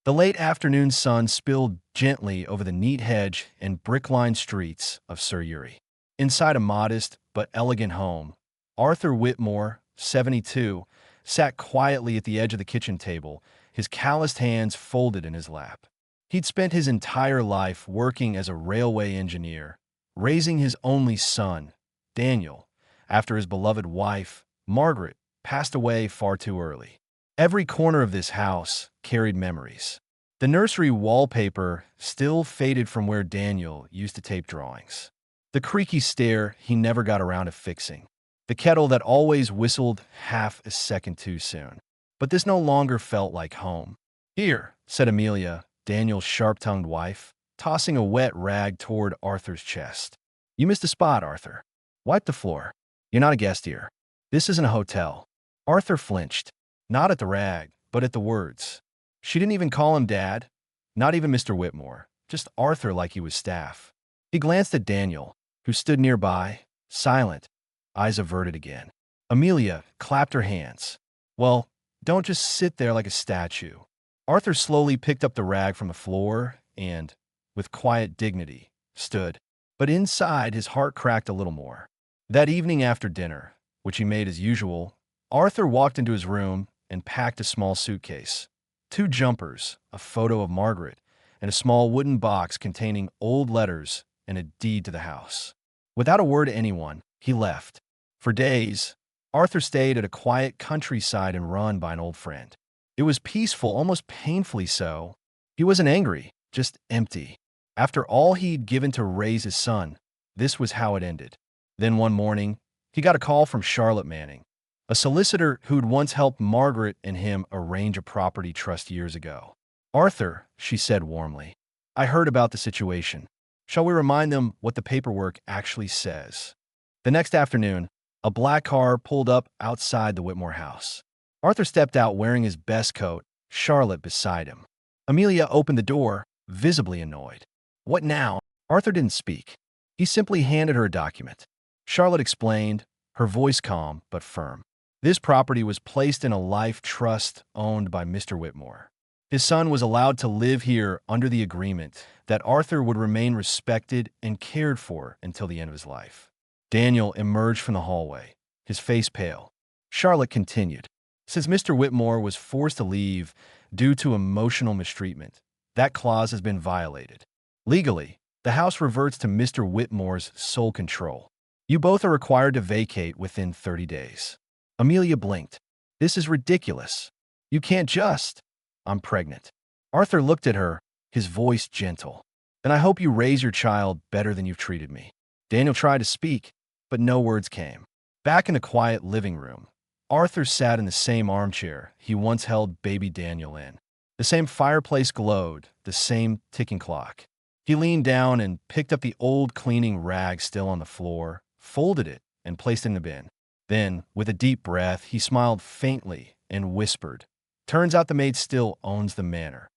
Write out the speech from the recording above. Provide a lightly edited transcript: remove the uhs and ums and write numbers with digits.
The late afternoon sun spilled gently over the neat hedge and brick-lined streets of Surrey. Inside a modest but elegant home, Arthur Whitmore, 72, sat quietly at the edge of the kitchen table, his calloused hands folded in his lap. He'd spent his entire life working as a railway engineer, raising his only son, Daniel, after his beloved wife, Margaret, passed away far too early. Every corner of this house carried memories. The nursery wallpaper still faded from where Daniel used to tape drawings. The creaky stair he never got around to fixing. The kettle that always whistled half a second too soon. But this no longer felt like home. "Here," said Amelia, Daniel's sharp-tongued wife, tossing a wet rag toward Arthur's chest. "You missed a spot, Arthur. Wipe the floor. You're not a guest here. This isn't a hotel." Arthur flinched, not at the rag, but at the words. She didn't even call him Dad, not even Mr. Whitmore, just Arthur like he was staff. He glanced at Daniel, who stood nearby, silent, eyes averted again. Amelia clapped her hands. "Well, don't just sit there like a statue." Arthur slowly picked up the rag from the floor and, with quiet dignity, stood. But inside, his heart cracked a little more. That evening after dinner, which he made as usual, Arthur walked into his room and packed a small suitcase. 2 jumpers, a photo of Margaret, and a small wooden box containing old letters and a deed to the house. Without a word to anyone, he left. For days, Arthur stayed at a quiet countryside and run by an old friend. It was peaceful, almost painfully so. He wasn't angry, just empty. After all he'd given to raise his son, this was how it ended. Then one morning, he got a call from Charlotte Manning, a solicitor who'd once helped Margaret and him arrange a property trust years ago. "Arthur," she said warmly, "I heard about the situation. Shall we remind them what the paperwork actually says?" The next afternoon, a black car pulled up outside the Whitmore house. Arthur stepped out wearing his best coat, Charlotte beside him. Amelia opened the door, visibly annoyed. "What now?" Arthur didn't speak. He simply handed her a document. Charlotte explained, her voice calm but firm. This property was placed in a life trust owned by Mr. Whitmore. His son was allowed to live here under the agreement that Arthur would remain respected and cared for until the end of his life. Daniel emerged from the hallway, his face pale. Charlotte continued, "Since Mr. Whitmore was forced to leave due to emotional mistreatment, that clause has been violated. Legally, the house reverts to Mr. Whitmore's sole control. You both are required to vacate within 30 days. Amelia blinked. "This is ridiculous. You can't just—" "I'm pregnant." Arthur looked at her, his voice gentle. "Then I hope you raise your child better than you've treated me." Daniel tried to speak, but no words came. Back in the quiet living room, Arthur sat in the same armchair he once held baby Daniel in. The same fireplace glowed, the same ticking clock. He leaned down and picked up the old cleaning rag still on the floor, folded it, and placed it in the bin. Then, with a deep breath, he smiled faintly and whispered, "Turns out the maid still owns the manor."